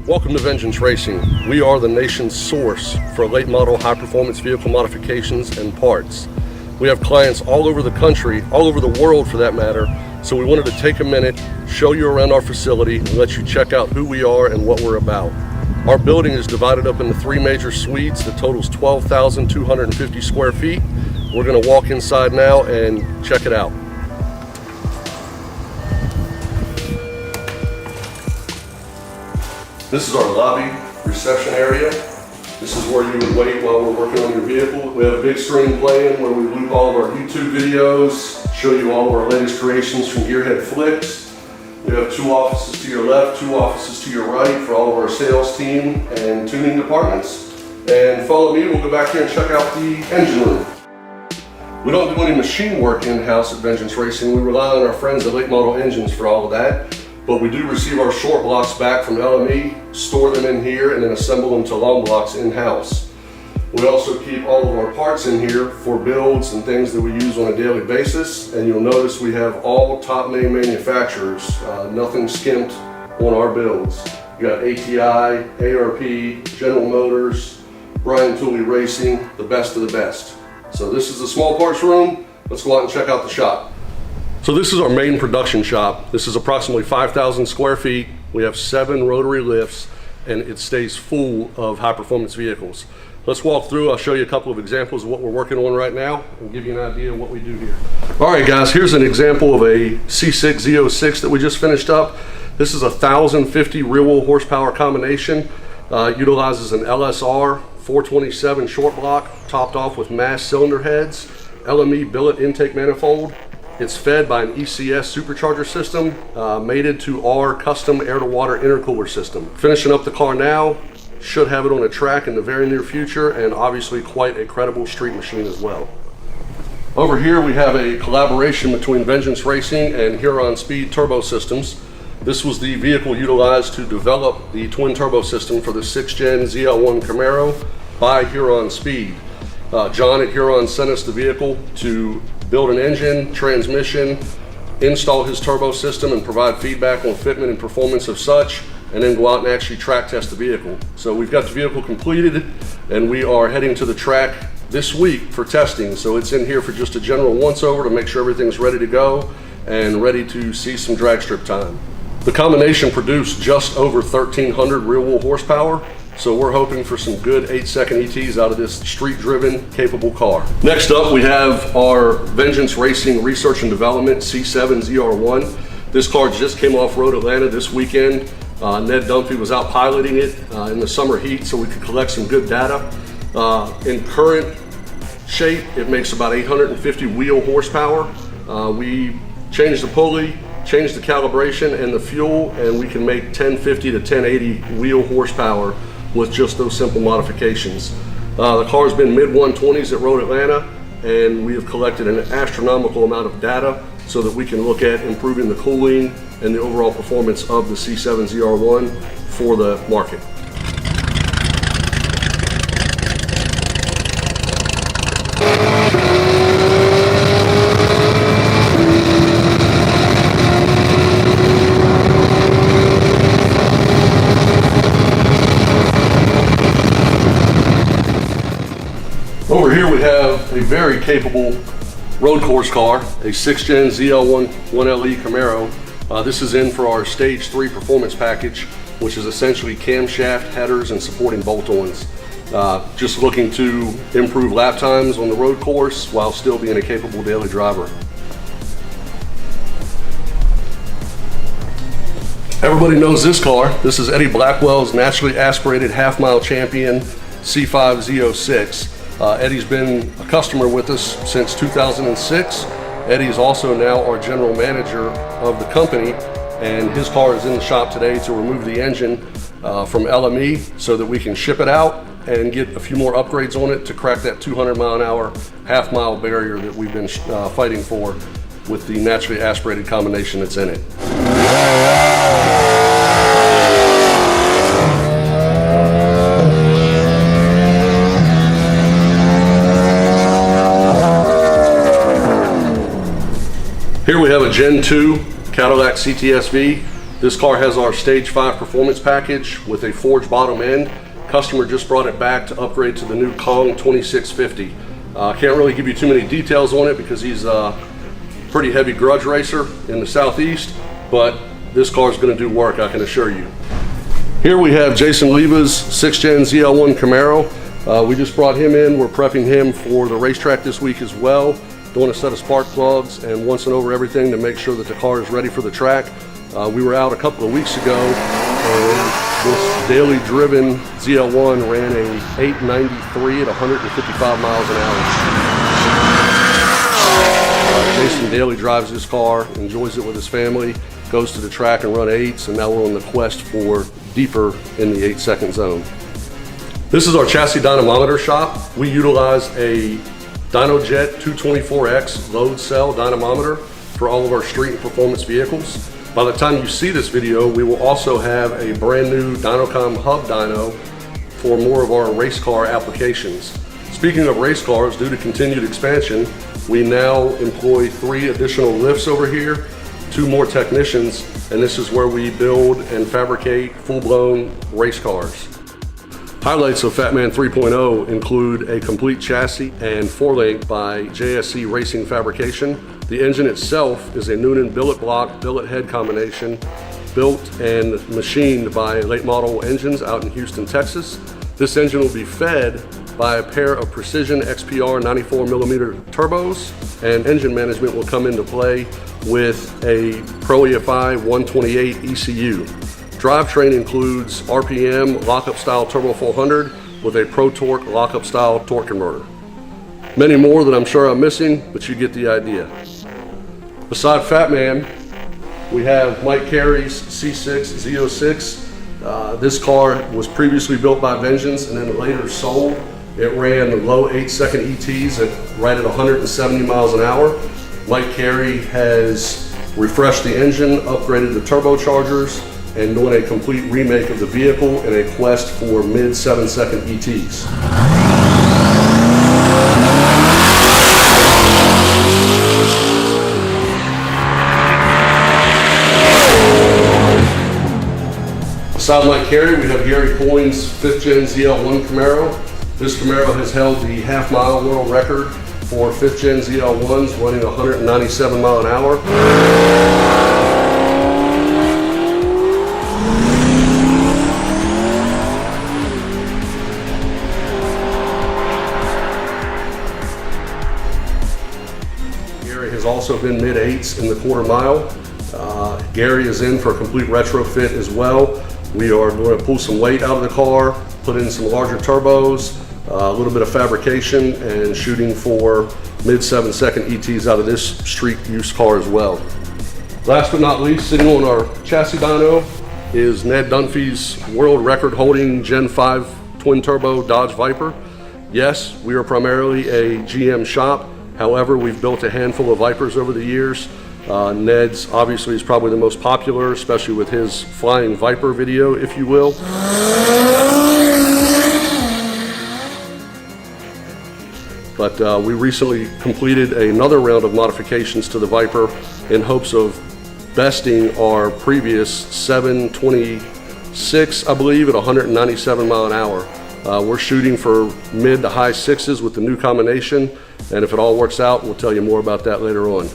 Welcome to Vengeance Racing. We are the nation's source for late model high performance vehicle modifications and parts. We have clients all over the country, all over the world for that matter, so we wanted to take a minute, show you around our facility, and let you check out who we are and what we're about. Our building is divided up into 3 major suites that totals 12,250 square feet. We're going to walk inside now and check it out. This is our lobby reception area. This is where you would wait while we're working on your vehicle. We have a big screen playing where we loop all of our YouTube videos, show you all of our latest creations from Gearhead Flicks. We have 2 offices to your left, 2 offices to your right for all of our sales team and tuning departments. And follow me, we'll go back here and check out the engine room. We don't do any machine work in-house at Vengeance Racing. We rely on our friends at Late Model Engines for all of that. But we do receive our short blocks back from LME, store them in here, and then assemble them to long blocks in-house. We also keep all of our parts in here for builds and things that we use on a daily basis. And you'll notice we have all top name manufacturers, nothing skimped on our builds. You got ATI, ARP, General Motors, Brian Tooley Racing, the best of the best. So this is the small parts room. Let's go out and check out the shop. So this is our main production shop. This is approximately 5,000 square feet. We have 7 rotary lifts and it stays full of high performance vehicles. Let's walk through. I'll show you a couple of examples of what we're working on right now and give you an idea of what we do here. All right guys, here's an example of a C6 Z06 that we just finished up. This is a 1,050 rear wheel horsepower combination. Utilizes an LSR 427 short block topped off with mass cylinder heads, LME billet intake manifold. It's fed by an ECS supercharger system, mated to our custom air-to-water intercooler system. Finishing up the car now, should have it on a track in the very near future, and obviously quite a credible street machine as well. Over here we have a collaboration between Vengeance Racing and Huron Speed Turbo Systems. This was the vehicle utilized to develop the twin turbo system for the 6th Gen Zl1 Camaro by Huron Speed. John at Huron sent us the vehicle to build an engine, transmission, install his turbo system, and provide feedback on fitment and performance of such, and then go out and actually track test the vehicle. So we've got the vehicle completed, and we are heading to the track this week for testing. So it's in here for just a general once-over to make sure everything's ready to go and ready to see some drag strip time. The combination produced just over 1,300 rear wheel horsepower. So we're hoping for some good 8-second ETs out of this street-driven, capable car. Next up, we have our Vengeance Racing Research and Development C7 ZR1. This car just came off road Atlanta this weekend. Ned Dunphy was out piloting it in the summer heat so we could collect some good data. In current shape, it makes about 850 wheel horsepower. We changed the pulley, changed the calibration and the fuel, and we can make 1050 to 1080 wheel horsepower with just those simple modifications. The car's been mid-120s at Road Atlanta, and we have collected an astronomical amount of data so that we can look at improving the cooling and the overall performance of the C7 ZR1 for the market. Over here we have a very capable road course car, a 6th Gen Zl1 1LE Camaro. This is in for our Stage 3 performance package, which is essentially camshaft, headers, and supporting bolt-ons. Just looking to improve lap times on the road course while still being a capable daily driver. Everybody knows this car. This is Eddie Blackwell's naturally aspirated half-mile champion C5 Z06. Eddie's been a customer with us since 2006. Eddie is also now our general manager of the company, and his car is in the shop today to remove the engine from LME so that we can ship it out and get a few more upgrades on it to crack that 200-mile-an-hour half-mile barrier that we've been fighting for with the naturally aspirated combination that's in it. Here we have a Gen 2 Cadillac Cts-V. This car has our Stage 5 performance package with a forged bottom end. Customer just brought it back to upgrade to the new Kong 2650. Can't really give you too many details on it because he's a pretty heavy grudge racer in the Southeast, but this car is going to do work, I can assure you. Here we have Jason Leva's 6th Gen Zl1 Camaro. We just brought him in. We're prepping him for the racetrack this week as well. Doing a set of spark plugs and once and over everything to make sure that the car is ready for the track. We were out a couple of weeks ago and this daily driven ZL1 ran a 893 at 155 miles an hour. Jason daily drives this car, enjoys it with his family, goes to the track and run 8s, and now we're on the quest for deeper in the 8-second zone. This is our chassis dynamometer shop. We utilize a DynoJet 224X load cell dynamometer for all of our street and performance vehicles. By the time you see this video, we will also have a brand new Dynocom hub dyno for more of our race car applications. Speaking of race cars, due to continued expansion, we now employ 3 additional lifts over here, 2 more technicians, and this is where we build and fabricate full-blown race cars. Highlights of Fatman 3.0 include a complete chassis and 4-link by JSC Racing Fabrication. The engine itself is a Noonan billet block, billet head combination, built and machined by Late Model Engines out in Houston, Texas. This engine will be fed by a pair of Precision XPR 94mm turbos, and engine management will come into play with a Pro EFI 128 ECU. Drivetrain includes RPM lockup style Turbo 400 with a Pro Torque lockup style torque converter. Many more that I'm sure I'm missing, but you get the idea. Beside Fatman, we have Mike Carey's C6 Z06. This car was previously built by Vengeance and then later sold. It ran low 8-second ETs right at 170 miles an hour. Mike Carey has refreshed the engine, upgraded the turbochargers, and doing a complete remake of the vehicle in a quest for mid 7-second ETs. Beside Mike Carey, we have Gary Coyne's 5th Gen Zl1 Camaro. This Camaro has held the half-mile world record for 5th Gen ZL1s, running 197 miles an hour. Gary has also been mid-8s in the quarter mile. Gary is in for a complete retrofit as well. We are going to pull some weight out of the car, put in some larger turbos, a little bit of fabrication, and shooting for mid 7-second ETs out of this street use car as well. Last but not least, sitting on our chassis dyno is Ned Dunphy's world record holding Gen 5 twin turbo Dodge Viper. Yes, we are primarily a GM shop. However, we've built a handful of Vipers over the years. Ned's obviously is probably the most popular, especially with his Flying Viper video, if you will. But we recently completed another round of modifications to the Viper in hopes of besting our previous 726, I believe, at 197 miles an hour. We're shooting for mid to high 6s with the new combination, and if it all works out, we'll tell you more about that later on.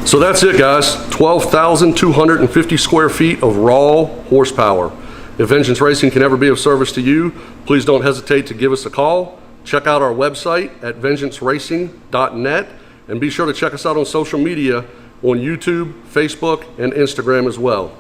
So that's it, guys. 12,250 square feet of raw horsepower. If Vengeance Racing can ever be of service to you, please don't hesitate to give us a call. Check out our website at vengeanceracing.net, and be sure to check us out on social media on YouTube, Facebook, and Instagram as well.